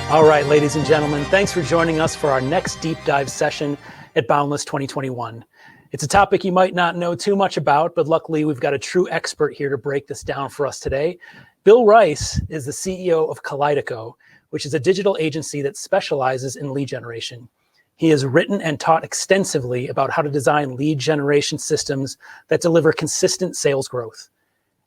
All right, ladies and gentlemen, thanks for joining us for our next deep dive session at Boundless 2021. It's a topic you might not know too much about, but luckily we've got a true expert here to break this down for us today. Bill Rice is the CEO of Kaleido, which is a digital agency that specializes in lead generation. He has written and taught extensively about how to design lead generation systems that deliver consistent sales growth.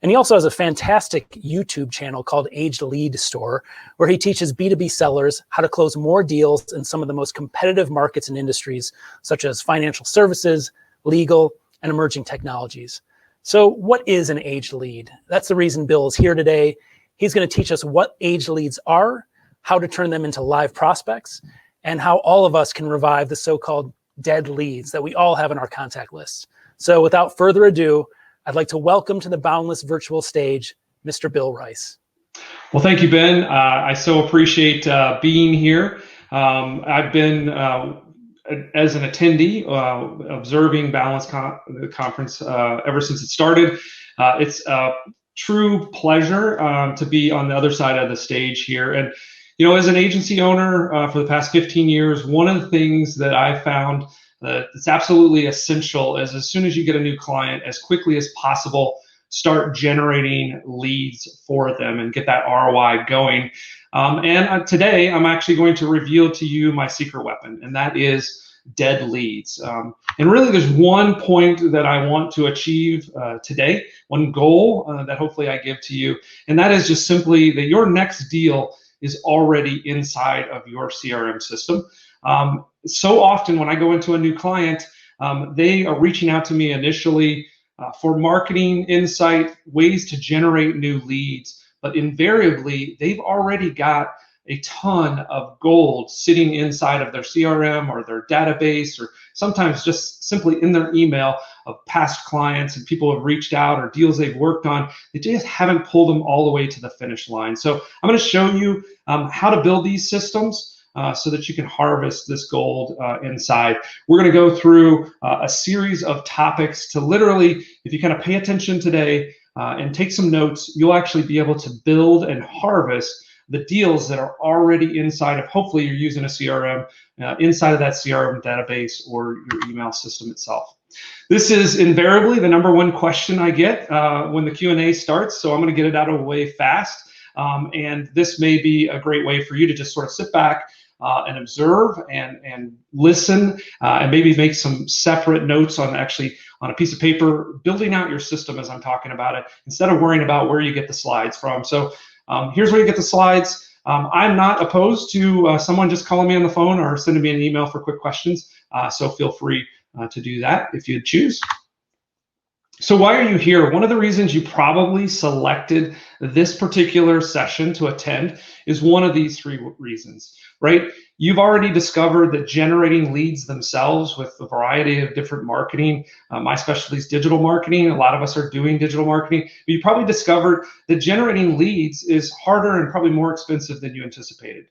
And he also has a fantastic YouTube channel called Aged Lead Store, where he teaches B2B sellers how to close more deals in some of the most competitive markets and industries, such as financial services, legal, and emerging technologies. So what is an aged lead? That's the reason Bill is here today. He's going to teach us what aged leads are, how to turn them into live prospects, and how all of us can revive the so-called dead leads that we all have in our contact list. So without further ado, I'd like to welcome to the Boundless virtual stage, Mr. Bill Rice. Well, thank you, Ben. I so appreciate being here. I've been, as an attendee, observing Boundless the conference ever since it started. It's a true pleasure to be on the other side of the stage here. And, you know, as an agency owner for the past 15 years, one of the things that I found it's absolutely essential is as soon as you get a new client, as quickly as possible, start generating leads for them and get that ROI going. Today, I'm actually going to reveal to you my secret weapon, and that is dead leads. And really, there's one point that I want to achieve today, one goal that hopefully I give to you, and that is just simply that your next deal is already inside of your CRM system. So often when I go into a new client, they are reaching out to me initially for marketing insight, ways to generate new leads, but invariably they've already got a ton of gold sitting inside of their CRM or their database, or sometimes just simply in their email of past clients and people who have reached out or deals they've worked on. They just haven't pulled them all the way to the finish line. So I'm going to show you how to build these systems so that you can harvest this gold inside. We're going to go through a series of topics to literally, if you kind of pay attention today and take some notes, you'll actually be able to build and harvest the deals that are already inside of, hopefully you're using a CRM, inside of that CRM database or your email system itself. This is invariably the number one question I get when the Q&A starts, so I'm going to get it out of the way fast. And this may be a great way for you to just sort of sit back and observe and listen and maybe make some separate notes on a piece of paper, building out your system as I'm talking about it, instead of worrying about where you get the slides from. So here's where you get the slides. I'm not opposed to someone just calling me on the phone or sending me an email for quick questions. So feel free to do that if you choose. So why are you here? One of the reasons you probably selected this particular session to attend is one of these three reasons, right? You've already discovered that generating leads themselves with a variety of different marketing, my specialty is digital marketing. A lot of us are doing digital marketing, but you probably discovered that generating leads is harder and probably more expensive than you anticipated.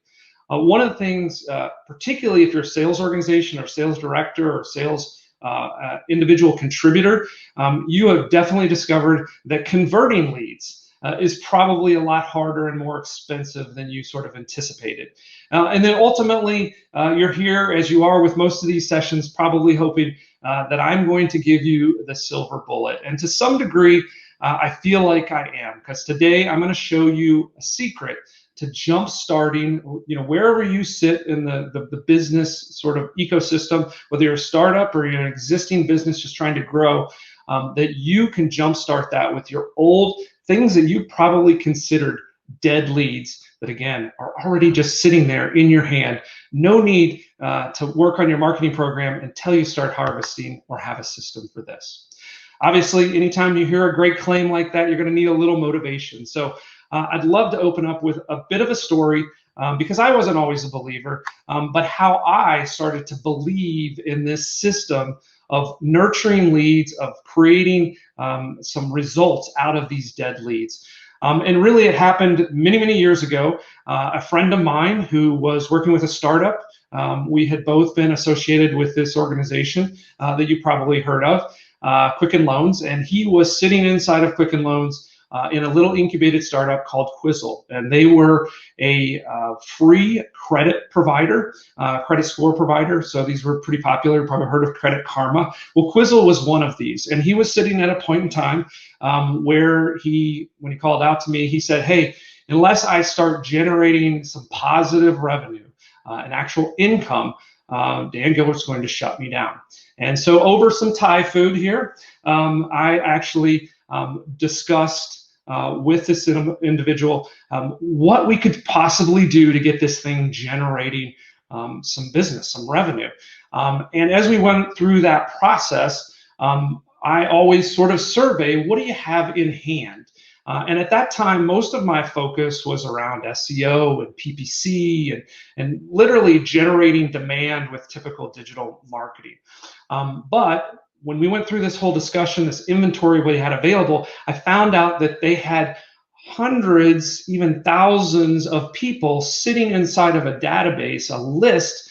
One of the things, particularly if you're a sales organization or sales director or sales individual contributor, you have definitely discovered that converting leads is probably a lot harder and more expensive than you sort of anticipated. And then ultimately, you're here, as you are with most of these sessions, probably hoping that I'm going to give you the silver bullet. And to some degree, I feel like I am, because today I'm going to show you a secret to jump starting, wherever you sit in the business sort of ecosystem, whether you're a startup or you're an existing business just trying to grow, that you can jumpstart that with your old things that you probably considered dead leads that, again, are already just sitting there in your hand. No need to work on your marketing program until you start harvesting or have a system for this. Obviously, anytime you hear a great claim like that, you're going to need a little motivation. So I'd love to open up with a bit of a story because I wasn't always a believer, but how I started to believe in this system of nurturing leads, of creating some results out of these dead leads. And really it happened many, many years ago. A friend of mine who was working with a startup, we had both been associated with this organization that you probably heard of, Quicken Loans, and he was sitting inside of Quicken Loans in a little incubated startup called Quizzle. And they were a free credit provider, credit score provider. So these were pretty popular. You've probably heard of Credit Karma. Well, Quizzle was one of these. And he was sitting at a point in time where when he called out to me, he said, hey, unless I start generating some positive revenue and actual income, Dan Gilbert's going to shut me down. And so over some Thai food here, I actually discussed with this individual what we could possibly do to get this thing generating some business, some revenue. And as we went through that process, I always sort of survey, what do you have in hand? And at that time, most of my focus was around SEO and PPC and literally generating demand with typical digital marketing. But when we went through this whole discussion, this inventory we had available, I found out that they had hundreds, even thousands of people sitting inside of a database, a list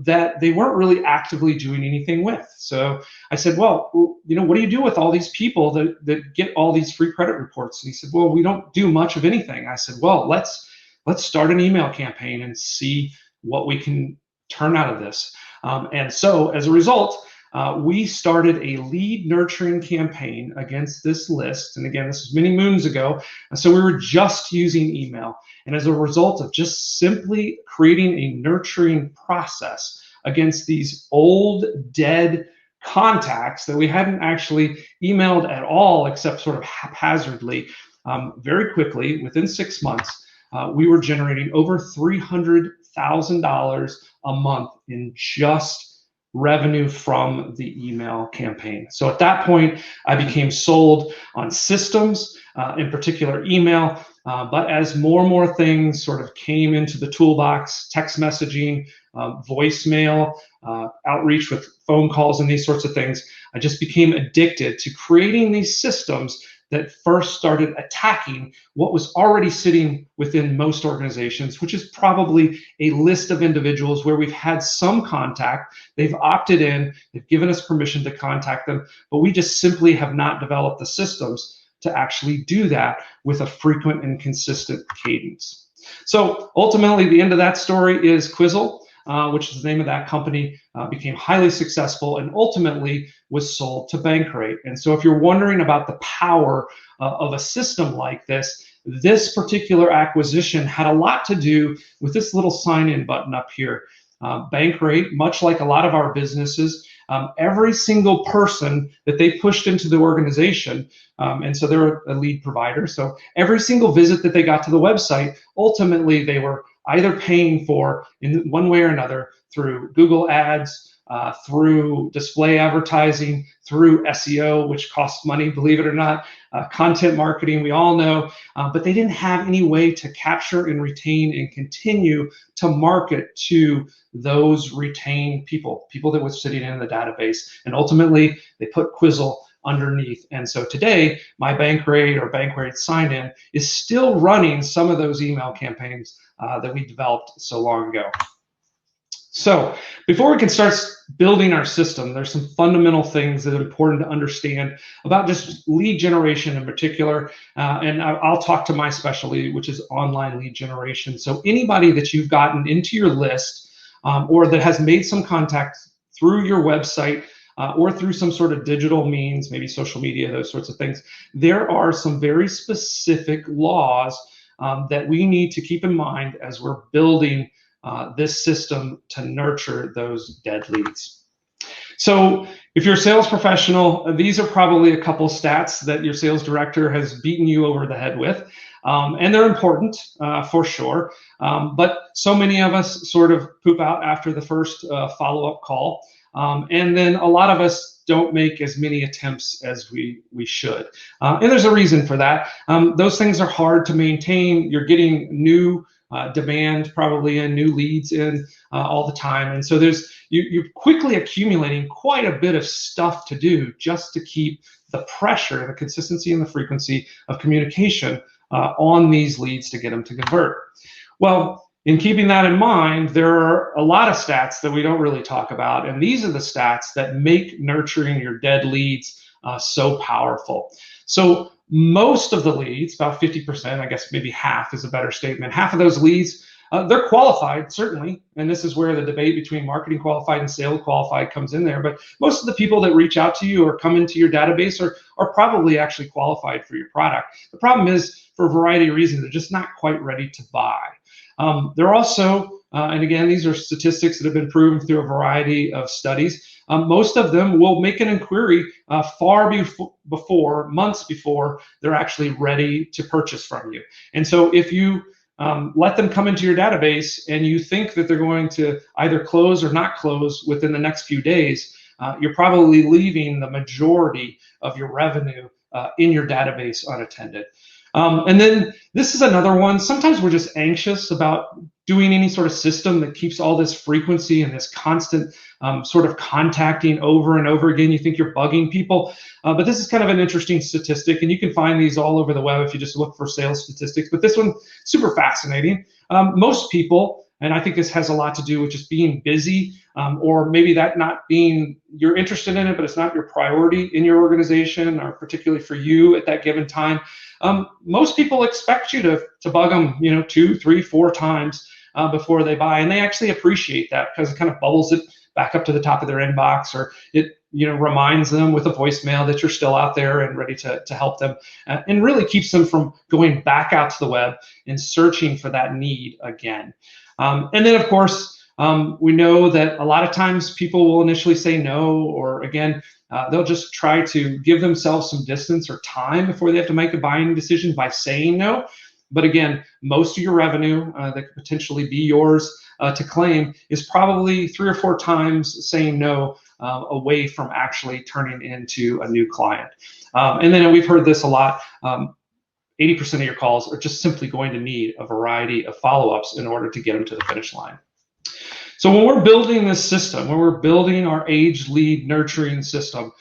that they weren't really actively doing anything with. So I said, well, what do you do with all these people that get all these free credit reports? And he said, well, we don't do much of anything. I said, well, let's start an email campaign and see what we can turn out of this. And so as a result, we started a lead nurturing campaign against this list. And again, this was many moons ago. And so we were just using email. And as a result of just simply creating a nurturing process against these old, dead contacts that we hadn't actually emailed at all, except sort of haphazardly, very quickly, within 6 months, we were generating over $300,000 a month in just revenue from the email campaign. So at that point, I became sold on systems, in particular email. But as more and more things sort of came into the toolbox, text messaging, voicemail, outreach with phone calls and these sorts of things, I just became addicted to creating these systems that first started attacking what was already sitting within most organizations, which is probably a list of individuals where we've had some contact, they've opted in, they've given us permission to contact them, but we just simply have not developed the systems to actually do that with a frequent and consistent cadence. So ultimately, the end of that story is Quizzle, which is the name of that company, became highly successful and ultimately was sold to Bankrate. And so if you're wondering about the power of a system like this particular acquisition had a lot to do with this little sign-in button up here. Bankrate, much like a lot of our businesses, every single person that they pushed into the organization, and so they're a lead provider, so every single visit that they got to the website, ultimately they were either paying for in one way or another through Google Ads, through display advertising, through SEO, which costs money, believe it or not, content marketing, we all know, but they didn't have any way to capture and retain and continue to market to those retained people that were sitting in the database. And ultimately, they put Quizzle underneath. And so today, my Bankrate or Bankrate sign-in is still running some of those email campaigns that we developed so long ago. So before we can start building our system, there's some fundamental things that are important to understand about just lead generation in particular. And I'll talk to my specialty, which is online lead generation. So anybody that you've gotten into your list or that has made some contact through your website or through some sort of digital means, maybe social media, those sorts of things, there are some very specific laws that we need to keep in mind as we're building this system to nurture those dead leads. So if you're a sales professional, these are probably a couple stats that your sales director has beaten you over the head with. And they're important for sure. But so many of us sort of poop out after the first follow-up call. And then a lot of us don't make as many attempts as we should. And there's a reason for that. Those things are hard to maintain. You're getting new demand probably and new leads in all the time. And so you're quickly accumulating quite a bit of stuff to do just to keep the pressure, the consistency and the frequency of communication on these leads to get them to convert. Well, in keeping that in mind, there are a lot of stats that we don't really talk about. And these are the stats that make nurturing your dead leads so powerful. So most of the leads, about 50%, I guess maybe half is a better statement, half of those leads, they're qualified, certainly, and this is where the debate between marketing qualified and sales qualified comes in there, but most of the people that reach out to you or come into your database are probably actually qualified for your product. The problem is, for a variety of reasons, they're just not quite ready to buy. They're also, and again, these are statistics that have been proven through a variety of studies, most of them will make an inquiry months before they're actually ready to purchase from you. And so if you let them come into your database and you think that they're going to either close or not close within the next few days, you're probably leaving the majority of your revenue in your database unattended. And then this is another one. Sometimes we're just anxious about doing any sort of system that keeps all this frequency and this constant sort of contacting over and over again. You think you're bugging people, but this is kind of an interesting statistic, and you can find these all over the web if you just look for sales statistics. But this one, super fascinating. Most people, and I think this has a lot to do with just being busy, or maybe that not being, you're interested in it, but it's not your priority in your organization, or particularly for you at that given time. Most people expect you to bug them, 2, 3, 4 times before they buy, and they actually appreciate that because it kind of bubbles it back up to the top of their inbox, or it reminds them with a voicemail that you're still out there and ready to help them, and really keeps them from going back out to the web and searching for that need again. And then, of course, we know that a lot of times people will initially say no, or again, they'll just try to give themselves some distance or time before they have to make a buying decision by saying no. But again, most of your revenue that could potentially be yours to claim is probably 3 or 4 times saying no away from actually turning into a new client. And then we've heard this a lot. 80% of your calls are just simply going to need a variety of follow-ups in order to get them to the finish line. So when we're building this system, when we're building our age lead nurturing system,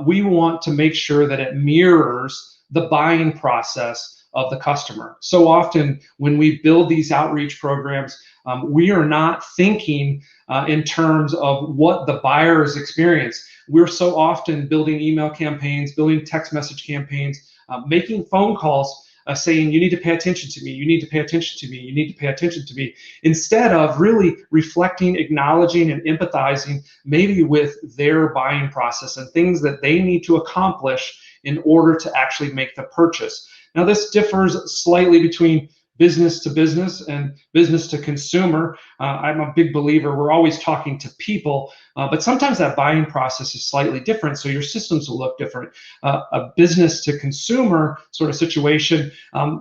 we want to make sure that it mirrors the buying process of the customer. So often when we build these outreach programs, we are not thinking in terms of what the buyers experience. We're so often building email campaigns, building text message campaigns, making phone calls saying, you need to pay attention to me, you need to pay attention to me, you need to pay attention to me, instead of really reflecting, acknowledging, and empathizing maybe with their buying process and things that they need to accomplish in order to actually make the purchase. Now, this differs slightly between business to business and business to consumer. I'm a big believer we're always talking to people, but sometimes that buying process is slightly different, so your systems will look different. A business to consumer sort of situation,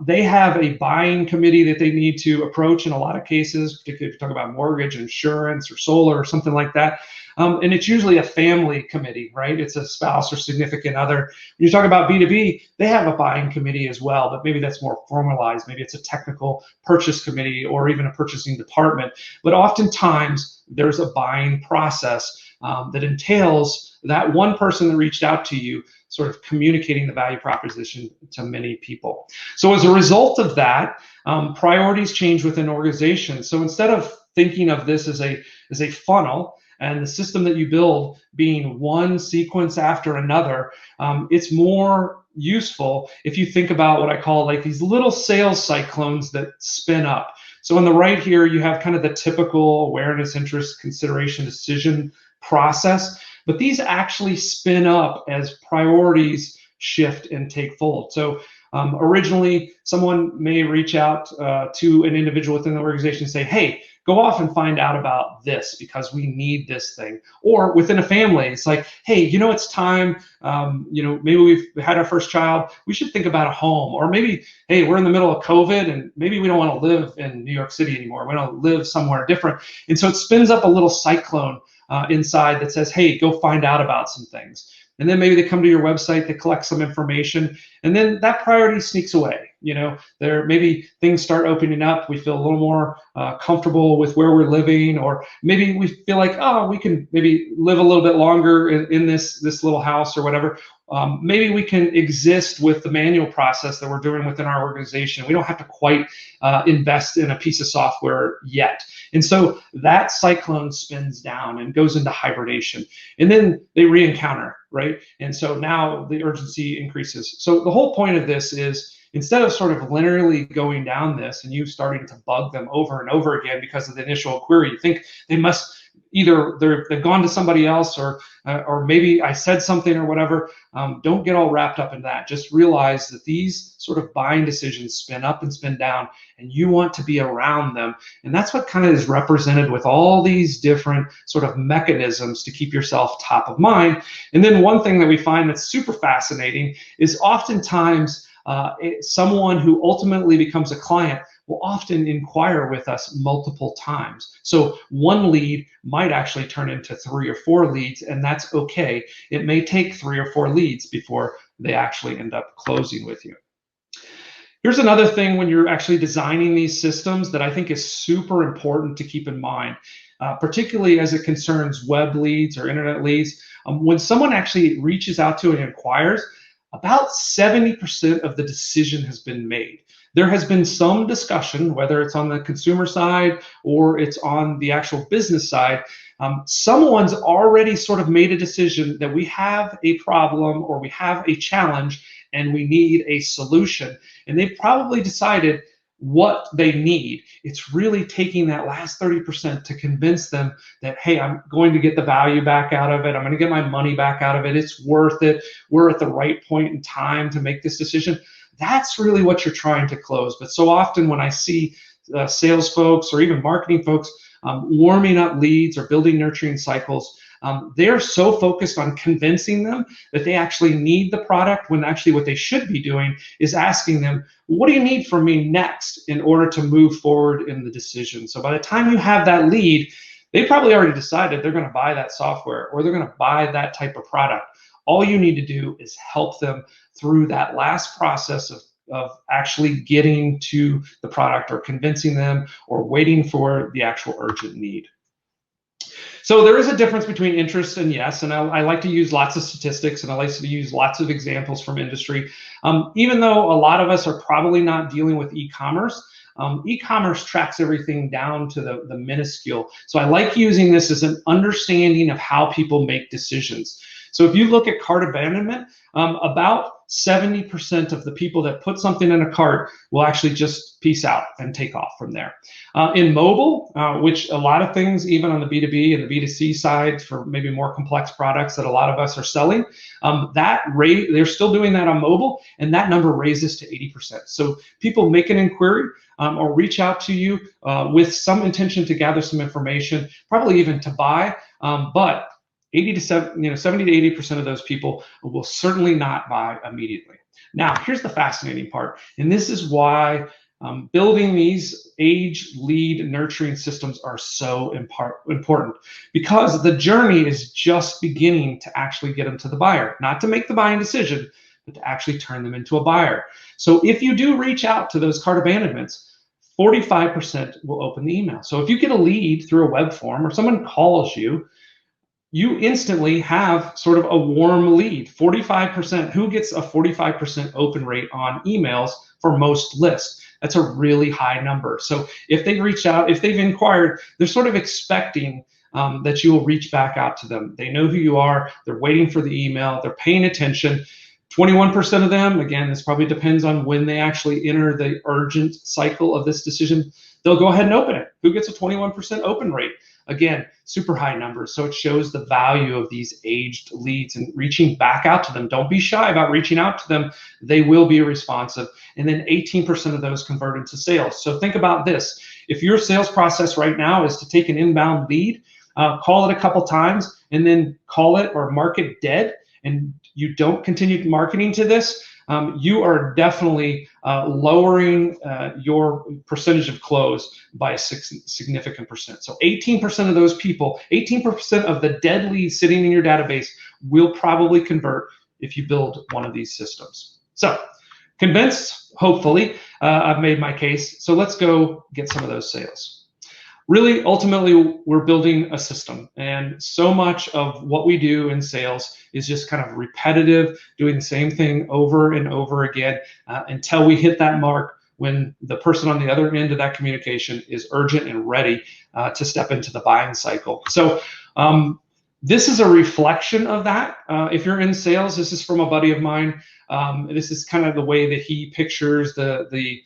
they have a buying committee that they need to approach in a lot of cases, particularly if you talk about mortgage, insurance, or solar, or something like that. And it's usually a family committee, right? It's a spouse or significant other. When you talk about B2B, they have a buying committee as well, but maybe that's more formalized. Maybe it's a technical purchase committee or even a purchasing department. But oftentimes there's a buying process that entails that one person that reached out to you sort of communicating the value proposition to many people. So as a result of that, priorities change within organizations. So instead of thinking of this as a funnel, and the system that you build being one sequence after another, it's more useful if you think about what I call like these little sales cyclones that spin up. So on the right here, you have kind of the typical awareness, interest, consideration, decision process, but these actually spin up as priorities shift and take fold. So originally, someone may reach out to an individual within the organization and say, hey, go off and find out about this because we need this thing. Or within a family, it's like, hey, it's time, maybe we've had our first child, we should think about a home. Or maybe, hey, we're in the middle of COVID and maybe we don't want to live in New York City anymore. We want to live somewhere different. And so it spins up a little cyclone inside that says, hey, go find out about some things. And then maybe they come to your website, they collect some information, and then that priority sneaks away. There maybe things start opening up. We feel a little more comfortable with where we're living, or maybe we feel like, oh, we can maybe live a little bit longer in this little house or whatever. maybe we can exist with the manual process that we're doing within our organization. We don't have to quite invest in a piece of software yet. And so that cyclone spins down and goes into hibernation. And then they re-encounter, right? And so now the urgency increases. So the whole point of this is, instead of sort of linearly going down this and you starting to bug them over and over again because of the initial query, you think they must either they've gone to somebody else, or maybe I said something or whatever. Don't get all wrapped up in that. Just realize that these sort of buying decisions spin up and spin down, and you want to be around them. And that's what kind of is represented with all these different sort of mechanisms to keep yourself top of mind. And then one thing that we find that's super fascinating is oftentimes someone who ultimately becomes a client will often inquire with us multiple times. So one lead might actually turn into 3 or 4 leads, and that's okay. It may take 3 or 4 leads before they actually end up closing with you. Here's another thing when you're actually designing these systems that I think is super important to keep in mind, particularly as it concerns web leads or internet leads. When someone actually reaches out to and inquires, about 70% of the decision has been made. There has been some discussion, whether it's on the consumer side or it's on the actual business side. Someone's already sort of made a decision that we have a problem or we have a challenge and we need a solution. And they've probably decided what they need. It's really taking that last 30% to convince them that, hey, I'm going to get the value back out of it. I'm going to get my money back out of it. It's worth it. We're at the right point in time to make this decision. That's really what you're trying to close. But so often when I see sales folks or even marketing folks warming up leads or building nurturing cycles, they're so focused on convincing them that they actually need the product, when actually what they should be doing is asking them, what do you need from me next in order to move forward in the decision? So by the time you have that lead, they probably already decided they're going to buy that software or they're going to buy that type of product. All you need to do is help them through that last process of actually getting to the product or convincing them or waiting for the actual urgent need. So there is a difference between interest and yes, and I like to use lots of statistics and I like to use lots of examples from industry. Even though a lot of us are probably not dealing with e-commerce, e-commerce tracks everything down to the minuscule. So I like using this as an understanding of how people make decisions. So if you look at cart abandonment, about 70% of the people that put something in a cart will actually just peace out and take off from there. In mobile, which a lot of things, even on the B2B and the B2C side for maybe more complex products that a lot of us are selling, that rate, they're still doing that on mobile, and that number raises to 80%. So people make an inquiry or reach out to you with some intention to gather some information, probably even to buy, but 70 to 80% of those people will certainly not buy immediately. Now, here's the fascinating part, and this is why building these age lead nurturing systems are so important, because the journey is just beginning to actually get them to the buyer, not to make the buying decision, but to actually turn them into a buyer. So if you do reach out to those cart abandonments, 45% will open the email. So if you get a lead through a web form or someone calls you, you instantly have sort of a warm lead. 45%, who gets a 45% open rate on emails for most lists? That's a really high number. So if they reach out, if they've inquired, they're sort of expecting that you will reach back out to them. They know who you are, they're waiting for the email, they're paying attention. 21% of them, again, this probably depends on when they actually enter the urgent cycle of this decision, they'll go ahead and open it. Who gets a 21% open rate? Again, super high numbers. So it shows the value of these aged leads and reaching back out to them. Don't be shy about reaching out to them. They will be responsive. And then 18% of those convert into sales. So think about this. If your sales process right now is to take an inbound lead, call it a couple times, and then call it or mark it dead, and you don't continue marketing to this, you are definitely lowering your percentage of close by a significant percent. So 18% of those people, 18% of the dead leads sitting in your database will probably convert if you build one of these systems. So convinced, hopefully, I've made my case. So let's go get some of those sales. really, ultimately, we're building a system, and so much of what we do in sales is just kind of repetitive, doing the same thing over and over again until we hit that mark when the person on the other end of that communication is urgent and ready to step into the buying cycle. So this is a reflection of that. If you're in sales, this is from a buddy of mine. This is kind of the way that he pictures the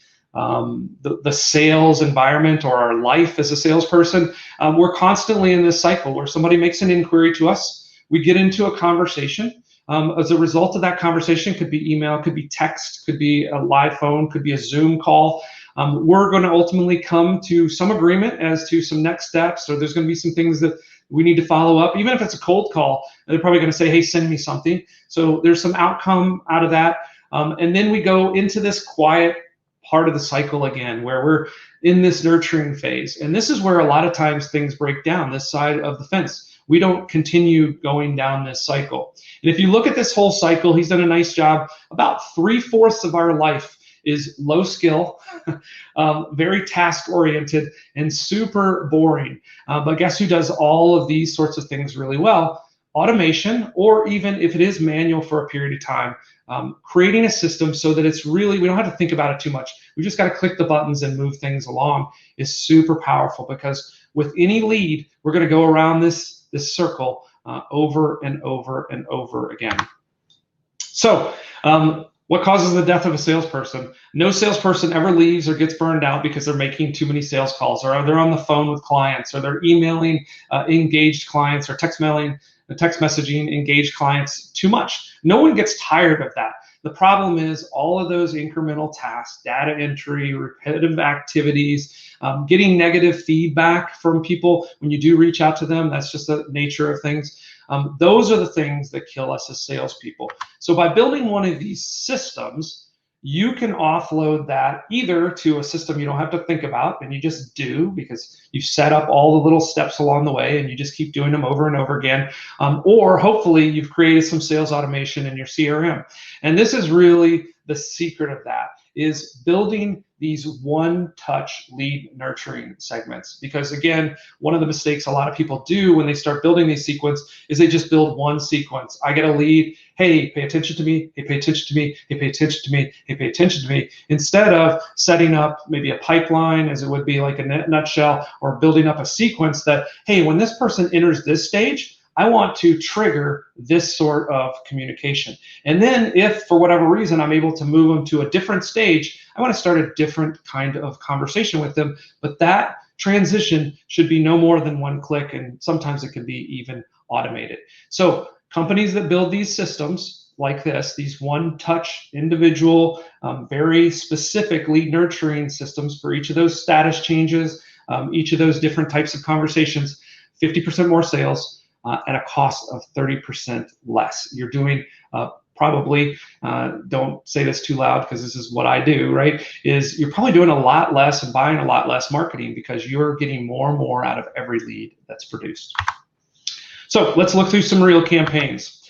sales environment or our life as a salesperson. We're constantly in this cycle where somebody makes an inquiry to us, we get into a conversation. As a result of that conversation, could be email, could be text, could be a live phone, could be a Zoom call. We're going to ultimately come to some agreement as to some next steps, or there's going to be some things that we need to follow up. Even if it's a cold call, they're probably going to say, hey, send me something. So there's some outcome out of that. And then we go into this quiet part of the cycle again, where we're in this nurturing phase. And this is where a lot of times things break down, this side of the fence. We don't continue going down this cycle. And if you look at this whole cycle, he's done a nice job. About 3/4 of our life is low skill, very task oriented, and super boring. But guess who does all of these sorts of things really well? Automation, or even if it is manual for a period of time, creating a system so that it's really, we don't have to think about it too much. We just got to click the buttons and move things along is super powerful, because with any lead, we're going to go around this circle over and over and over again. So what causes the death of a salesperson? No salesperson ever leaves or gets burned out because they're making too many sales calls, or they're on the phone with clients, or they're emailing engaged clients, or text messaging engaged clients too much. No one gets tired of that. The problem is all of those incremental tasks, data entry, repetitive activities, getting negative feedback from people when you do reach out to them. That's just the nature of things. Those are the things that kill us as salespeople. So by building one of these systems, you can offload that either to a system you don't have to think about, and you just do because you've set up all the little steps along the way and you just keep doing them over and over again. Or hopefully you've created some sales automation in your CRM. And this is really the secret of that, is building these one-touch lead nurturing segments. Because again, one of the mistakes a lot of people do when they start building these sequences is they just build one sequence. I get a lead, hey, pay attention to me, hey, pay attention to me, hey, pay attention to me, hey, pay attention to me, instead of setting up maybe a pipeline, as it would be like a nutshell, or building up a sequence that, hey, when this person enters this stage, I want to trigger this sort of communication. And then if for whatever reason I'm able to move them to a different stage, I want to start a different kind of conversation with them. But that transition should be no more than one click, and sometimes it can be even automated. So companies that build these systems like this, these one-touch individual, very specific lead nurturing systems for each of those status changes, each of those different types of conversations, 50% more sales, at a cost of 30% less. You're doing probably, don't say this too loud because this is what I do, right? Is you're probably doing a lot less and buying a lot less marketing because you're getting more and more out of every lead that's produced. So let's look through some real campaigns.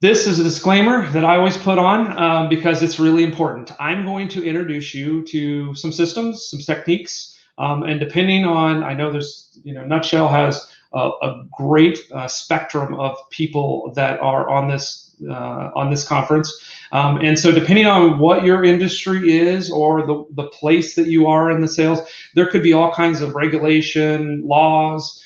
This is a disclaimer that I always put on because it's really important. I'm going to introduce you to some systems, some techniques, and depending on, I know there's, Nutshell has a great spectrum of people that are on this conference, and so depending on what your industry is or the place that you are in the sales, there could be all kinds of regulation, laws,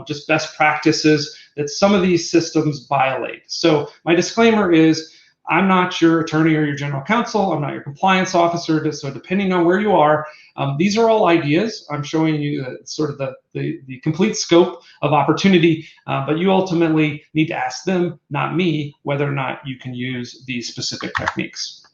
just best practices that some of these systems violate. So my disclaimer is, I'm not your attorney or your general counsel. I'm not your compliance officer. So depending on where you are, these are all ideas. I'm showing you sort of the complete scope of opportunity, but you ultimately need to ask them, not me, whether or not you can use these specific techniques.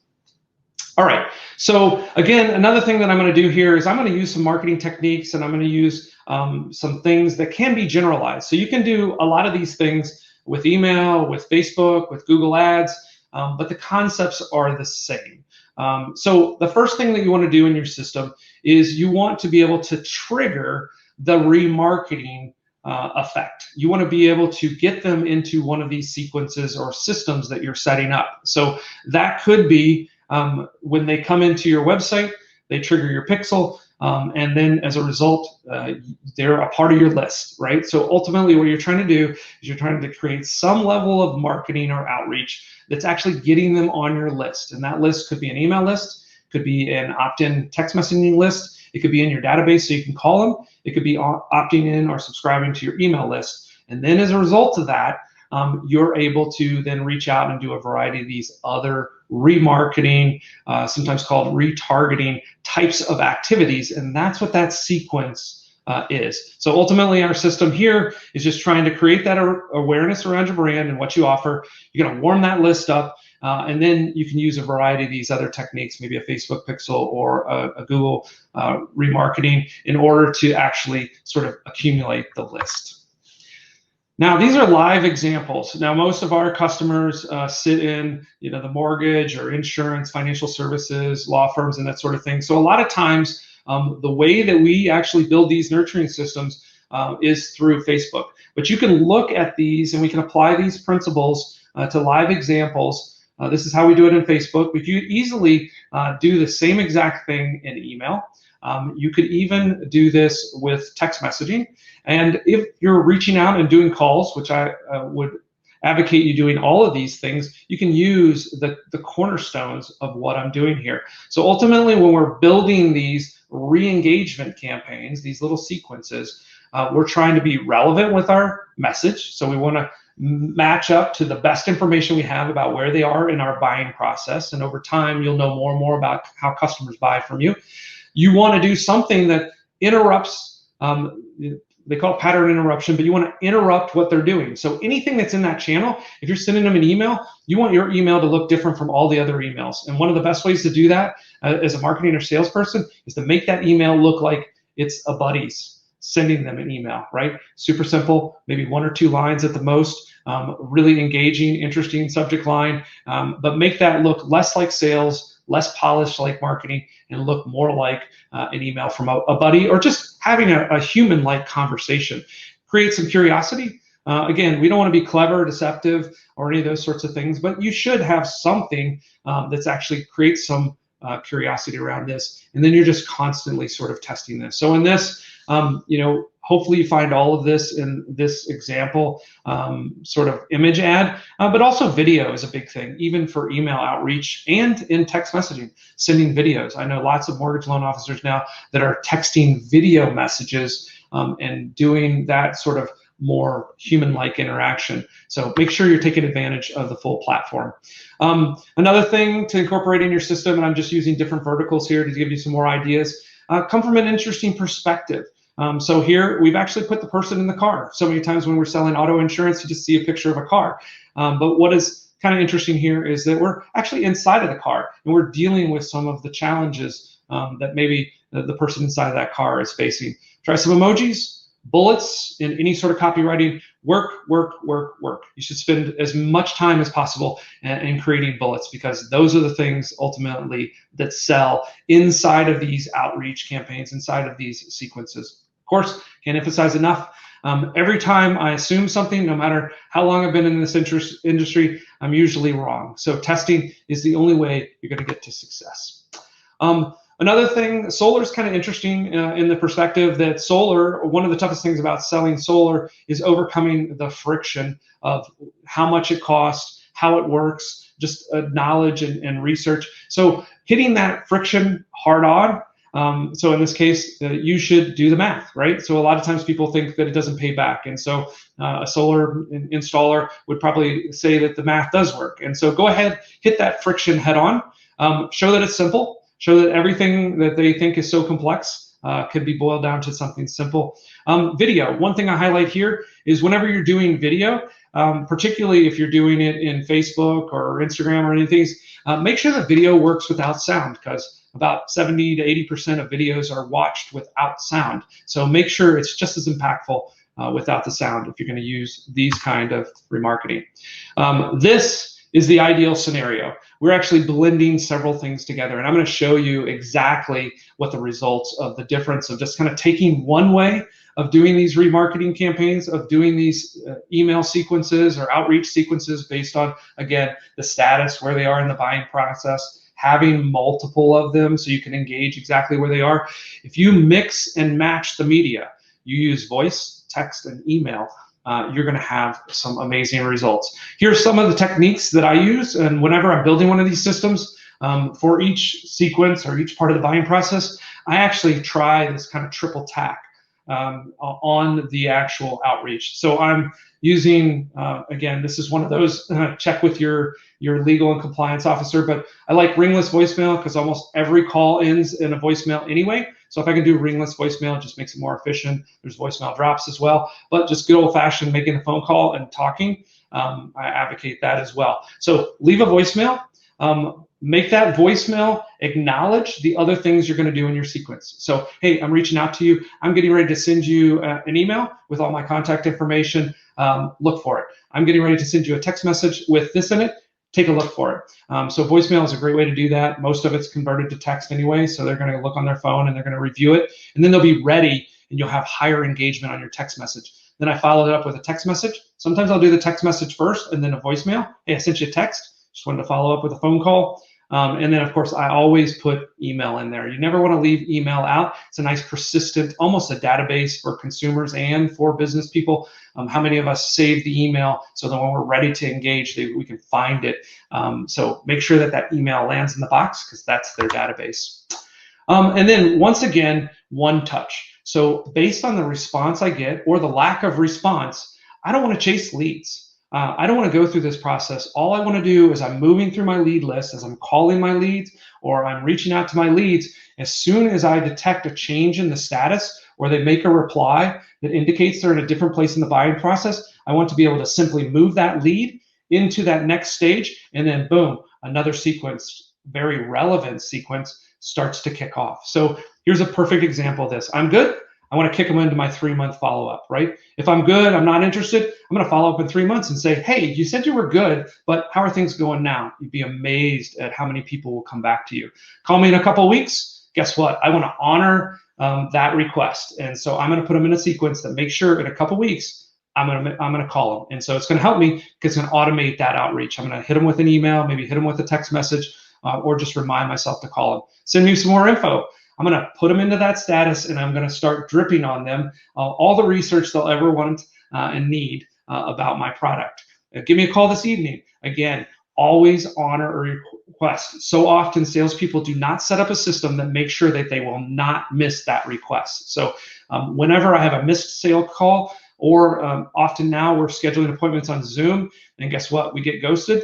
All right, so again, another thing that I'm going to do here is I'm going to use some marketing techniques, and I'm going to use some things that can be generalized. So you can do a lot of these things with email, with Facebook, with Google Ads, but the concepts are the same. So the first thing that you want to do in your system is you want to be able to trigger the remarketing effect. You want to be able to get them into one of these sequences or systems that you're setting up. So that could be when they come into your website, they trigger your pixel. and then as a result, they're a part of your list, right? So ultimately what you're trying to do is you're trying to create some level of marketing or outreach that's actually getting them on your list. And that list could be an email list, could be an opt-in text messaging list, it could be in your database so you can call them, it could be opting in or subscribing to your email list. And then as a result of that, you're able to then reach out and do a variety of these other remarketing, sometimes called retargeting types of activities. And that's what that sequence is. So ultimately our system here is just trying to create that awareness around your brand and what you offer. You're going to warm that list up, and then you can use a variety of these other techniques, maybe a Facebook pixel or a Google remarketing, in order to actually sort of accumulate the list. Now, these are live examples. Now, most of our customers sit in, the mortgage or insurance, financial services, law firms, and that sort of thing. So a lot of times, the way that we actually build these nurturing systems is through Facebook. But you can look at these, and we can apply these principles to live examples. This is how we do it in Facebook. But you easily do the same exact thing in email. You could even do this with text messaging. And if you're reaching out and doing calls, which I would advocate you doing all of these things, you can use the cornerstones of what I'm doing here. So ultimately, when we're building these re-engagement campaigns, these little sequences, we're trying to be relevant with our message. So we want to match up to the best information we have about where they are in our buying process. And over time, you'll know more and more about how customers buy from you. You want to do something that interrupts, they call it pattern interruption, but you want to interrupt what they're doing. So anything that's in that channel, if you're sending them an email, you want your email to look different from all the other emails. And one of the best ways to do that as a marketing or salesperson is to make that email look like it's a buddy's sending them an email, right? Super simple, maybe 1 or 2 lines at the most, really engaging, interesting subject line, but make that look less like sales, less polished like marketing, and look more like an email from a buddy, or just having a human-like conversation. Create some curiosity. Again, we don't want to be clever, deceptive, or any of those sorts of things, but you should have something that's actually creates some curiosity around this, and then you're just constantly sort of testing this. So in this, hopefully you find all of this in this example sort of image ad, but also video is a big thing, even for email outreach and in text messaging, sending videos. I know lots of mortgage loan officers now that are texting video messages and doing that sort of more human-like interaction. So make sure you're taking advantage of the full platform. Another thing to incorporate in your system, and I'm just using different verticals here to give you some more ideas, come from an interesting perspective. So here we've actually put the person in the car. So many times when we're selling auto insurance, you just see a picture of a car. But what is kind of interesting here is that we're actually inside of the car, and we're dealing with some of the challenges that maybe the person inside of that car is facing. Try some emojis. Bullets in any sort of copywriting, work. You should spend as much time as possible in creating bullets, because those are the things ultimately that sell inside of these outreach campaigns, inside of these sequences. Of course, can't emphasize enough. Every time I assume something, no matter how long I've been in this industry, I'm usually wrong. So testing is the only way you're going to get to success. Another thing, solar is kind of interesting in the perspective that solar, one of the toughest things about selling solar is overcoming the friction of how much it costs, how it works, just knowledge and research. So hitting that friction hard on. So in this case, you should do the math, right? So a lot of times people think that it doesn't pay back. And so a solar installer would probably say that the math does work. And so go ahead, hit that friction head on, show that it's simple. Show that everything that they think is so complex could be boiled down to something simple. Video, one thing I highlight here is whenever you're doing video, particularly if you're doing it in Facebook or Instagram or anything, make sure the video works without sound, because about 70 to 80% of videos are watched without sound. So make sure it's just as impactful without the sound if you're going to use these kind of remarketing. This is the ideal scenario. We're actually blending several things together, and I'm going to show you exactly what the results of the difference of just kind of taking one way of doing these remarketing campaigns, of doing these email sequences or outreach sequences based on, again, the status, where they are in the buying process, having multiple of them so you can engage exactly where they are. If you mix and match the media, you use voice, text, and email, you're going to have some amazing results. Here's some of the techniques that I use, and whenever I'm building one of these systems, for each sequence or each part of the buying process, I actually try this kind of triple tack on the actual outreach. So I'm using, again, this is one of those, check with your legal and compliance officer, but I like ringless voicemail because almost every call ends in a voicemail anyway. So if I can do ringless voicemail, it just makes it more efficient. There's voicemail drops as well, but just good old fashioned making a phone call and talking, I advocate that as well. So leave a voicemail. Make that voicemail acknowledge the other things you're going to do in your sequence. So, hey, I'm reaching out to you. I'm getting ready to send you an email with all my contact information. Look for it. I'm getting ready to send you a text message with this in it. Take a look for it. So voicemail is a great way to do that. Most of it's converted to text anyway, so they're going to look on their phone and they're going to review it, and then they'll be ready, and you'll have higher engagement on your text message. Then I follow it up with a text message. Sometimes I'll do the text message first and then a voicemail. Hey, I sent you a text. Just wanted to follow up with a phone call. And then, of course, I always put email in there. You never want to leave email out. It's a nice, persistent, almost a database for consumers and for business people. How many of us save the email so that when we're ready to engage, we can find it? So make sure that that email lands in the box because that's their database. And then, once again, one touch. So based on the response I get or the lack of response, I don't want to chase leads. I don't want to go through this process. All I want to do is I'm moving through my lead list as I'm calling my leads or I'm reaching out to my leads. As soon as I detect a change in the status or they make a reply that indicates they're in a different place in the buying process, I want to be able to simply move that lead into that next stage, and then boom, another sequence, very relevant sequence, starts to kick off. So here's a perfect example of this. I'm good. I want to kick them into my 3-month follow-up, right? If I'm good, I'm not interested, I'm going to follow up in 3 months and say, hey, you said you were good, but how are things going now? You'd be amazed at how many people will come back to you. Call me in a couple of weeks. Guess what? I want to honor that request. And so I'm going to put them in a sequence that makes sure in a couple of weeks, I'm going to call them. And so it's going to help me because it's going to automate that outreach. I'm going to hit them with an email, maybe hit them with a text message, or just remind myself to call them. Send me some more info. I'm going to put them into that status, and I'm going to start dripping on them all the research they'll ever want and need about my product. Give me a call this evening. Again, always honor a request. So often, salespeople do not set up a system that makes sure that they will not miss that request. So whenever I have a missed sale call, or often now we're scheduling appointments on Zoom, and guess what? We get ghosted.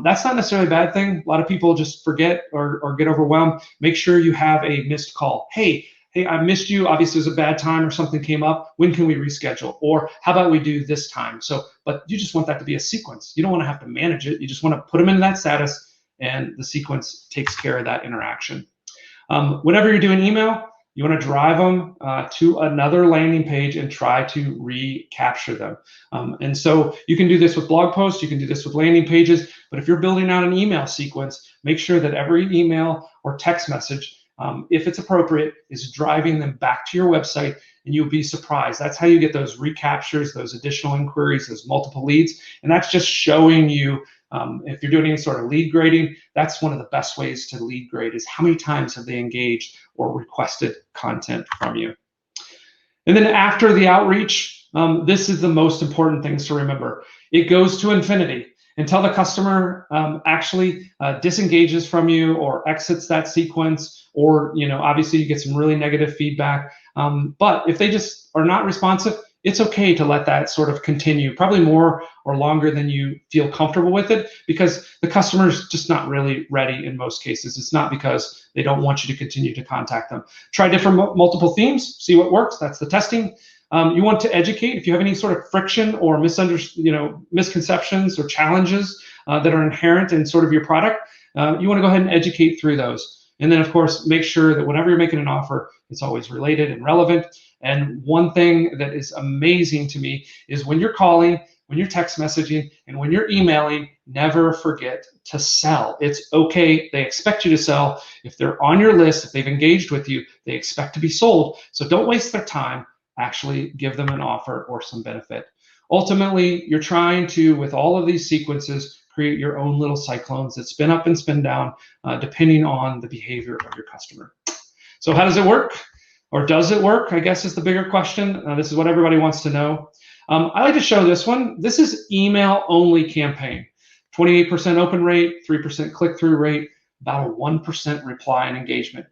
That's not necessarily a bad thing. A lot of people just forget or get overwhelmed. Make sure you have a missed call. Hey, I missed you. Obviously, it was a bad time or something came up. When can we reschedule? Or how about we do this time? So, but you just want that to be a sequence. You don't want to have to manage it. You just want to put them into that status, and the sequence takes care of that interaction. Whenever you're doing email, you want to drive them to another landing page and try to recapture them. And so you can do this with blog posts, you can do this with landing pages, but if you're building out an email sequence, make sure that every email or text message, if it's appropriate, is driving them back to your website, and you'll be surprised. That's how you get those recaptures, those additional inquiries, those multiple leads, and that's just showing you if you're doing any sort of lead grading, that's one of the best ways to lead grade is how many times have they engaged or requested content from you. And then after the outreach, this is the most important things to remember. It goes to infinity until the customer actually disengages from you or exits that sequence, or obviously you get some really negative feedback. But if they just are not responsive, it's okay to let that sort of continue, probably more or longer than you feel comfortable with it, because the customer's just not really ready in most cases. It's not because they don't want you to continue to contact them. Try different multiple themes, see what works. That's the testing. You want to educate. If you have any sort of friction or misconceptions or challenges that are inherent in sort of your product, you want to go ahead and educate through those. And then, of course, make sure that whenever you're making an offer, it's always related and relevant. And one thing that is amazing to me is when you're calling, when you're text messaging, and when you're emailing, never forget to sell. It's okay. They expect you to sell. If they're on your list, if they've engaged with you, they expect to be sold. So don't waste their time. Actually give them an offer or some benefit. Ultimately, you're trying to, with all of these sequences, create your own little cyclones that spin up and spin down, depending on the behavior of your customer. So how does it work? Or does it work, I guess, is the bigger question. This is what everybody wants to know. I like to show this one. This is email-only campaign. 28% open rate, 3% click-through rate, about a 1% reply and engagement.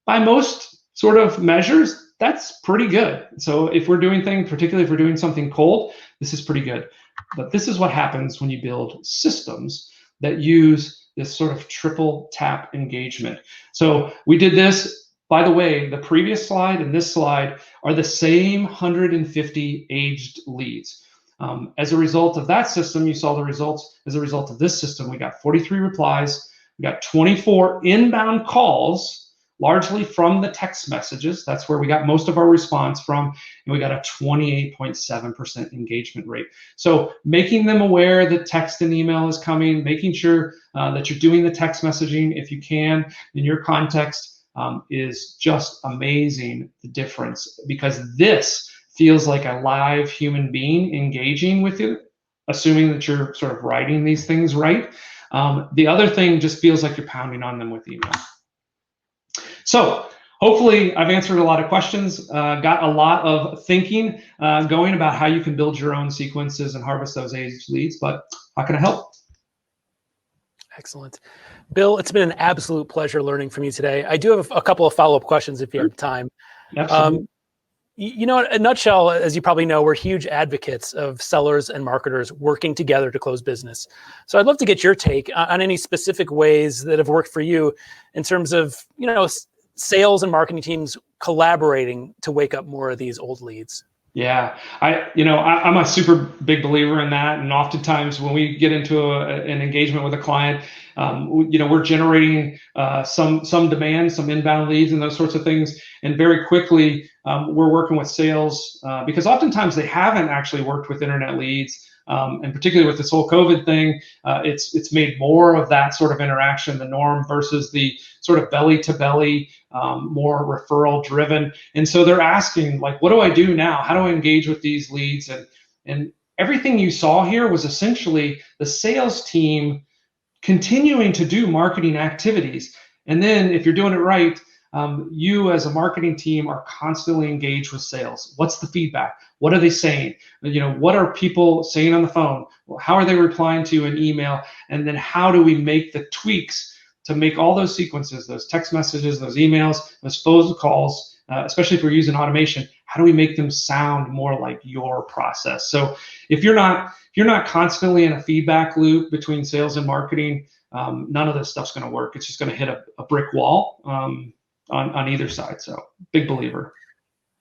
By most sort of measures, that's pretty good. So if we're doing things, particularly if we're doing something cold, this is pretty good. But this is what happens when you build systems that use this sort of triple tap engagement. So we did this. By the way, the previous slide and this slide are the same 150 aged leads. As a result of that system, you saw the results. As a result of this system, we got 43 replies, we got 24 inbound calls, largely from the text messages. That's where we got most of our response from, and we got a 28.7% engagement rate. So making them aware that text and email is coming, making sure that you're doing the text messaging if you can in your context, is just amazing, the difference, because this feels like a live human being engaging with you, assuming that you're sort of writing these things right. The other thing just feels like you're pounding on them with email. So hopefully I've answered a lot of questions, got a lot of thinking going about how you can build your own sequences and harvest those aged leads, but how can I help? Excellent. Bill, it's been an absolute pleasure learning from you today. I do have a couple of follow-up questions if you have time. Absolutely. You know, in a nutshell, as you probably know, we're huge advocates of sellers and marketers working together to close business. So I'd love to get your take on any specific ways that have worked for you in terms of, you know, sales and marketing teams collaborating to wake up more of these old leads. Yeah, I'm a super big believer in that. And oftentimes when we get into an engagement with a client, we're generating some demand, some inbound leads and those sorts of things. And very quickly, we're working with sales because oftentimes they haven't actually worked with internet leads. And particularly with this whole COVID thing, it's made more of that sort of interaction the norm versus the sort of belly to belly, more referral driven. And so they're asking, like, what do I do now? How do I engage with these leads? And everything you saw here was essentially the sales team continuing to do marketing activities. And then if you're doing it right, you as a marketing team are constantly engaged with sales. What's the feedback? What are they saying? What are people saying on the phone? How are they replying to an email? And then how do we make the tweaks to make all those sequences, those text messages, those emails, those phone calls, especially if we're using automation, how do we make them sound more like your process? So if you're not constantly in a feedback loop between sales and marketing, none of this stuff's going to work. It's just going to hit a brick wall on either side. So big believer.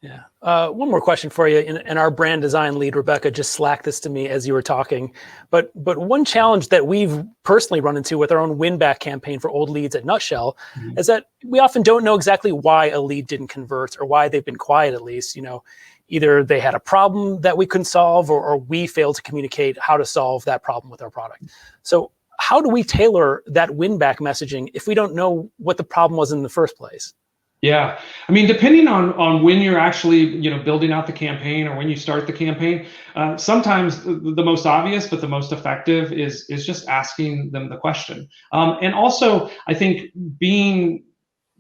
Yeah. One more question for you. And our brand design lead, Rebecca, just slacked this to me as you were talking. But one challenge that we've personally run into with our own win-back campaign for old leads at Nutshell is that we often don't know exactly why a lead didn't convert or why they've been quiet, at least. Either they had a problem that we couldn't solve or we failed to communicate how to solve that problem with our product. So how do we tailor that win-back messaging if we don't know what the problem was in the first place? Yeah, I mean, depending on when you're actually, building out the campaign or when you start the campaign, sometimes the most obvious but the most effective is just asking them the question. And also, I think giving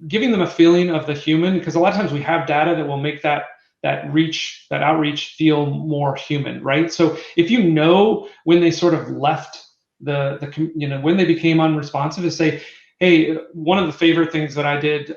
them a feeling of the human, because a lot of times we have data that will make that outreach feel more human, right? So if you know when they sort of left when they became unresponsive, to say, hey, one of the favorite things that I did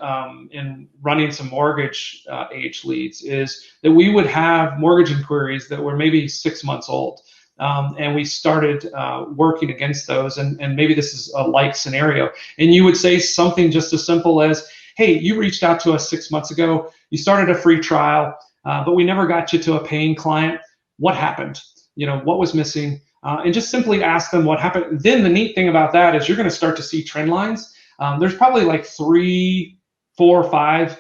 in running some mortgage age leads is that we would have mortgage inquiries that were maybe 6 months old. And we started working against those. And maybe this is a like scenario. And you would say something just as simple as, hey, you reached out to us 6 months ago. You started a free trial, but we never got you to a paying client. What happened? What was missing? And just simply ask them what happened. Then the neat thing about that is you're going to start to see trend lines. There's probably like 3, 4, 5,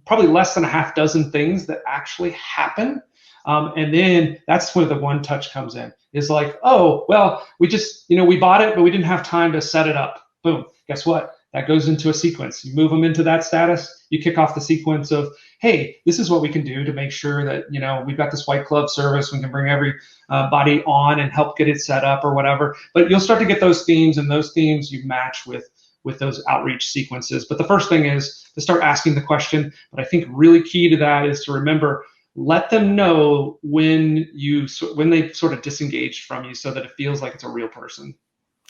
probably less than a half dozen things that actually happen. And then that's where the one touch comes in. It's like, oh, well, we just, we bought it, but we didn't have time to set it up. Boom. Guess what? that goes into a sequence. You move them into that status, you kick off the sequence of, hey, this is what we can do to make sure that, we've got this white glove service. We can bring every body on and help get it set up or whatever. But you'll start to get those themes, and those themes you match with those outreach sequences. But the first thing is to start asking the question. But I think really key to that is to remember, let them know when they sort of disengaged from you, so that it feels like it's a real person.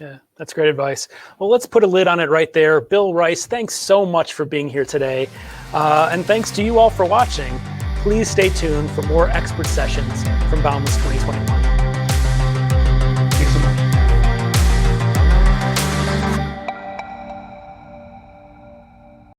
Yeah, that's great advice. Well, let's put a lid on it right there. Bill Rice, thanks so much for being here today. And thanks to you all for watching. Please stay tuned for more expert sessions from Boundless 2021.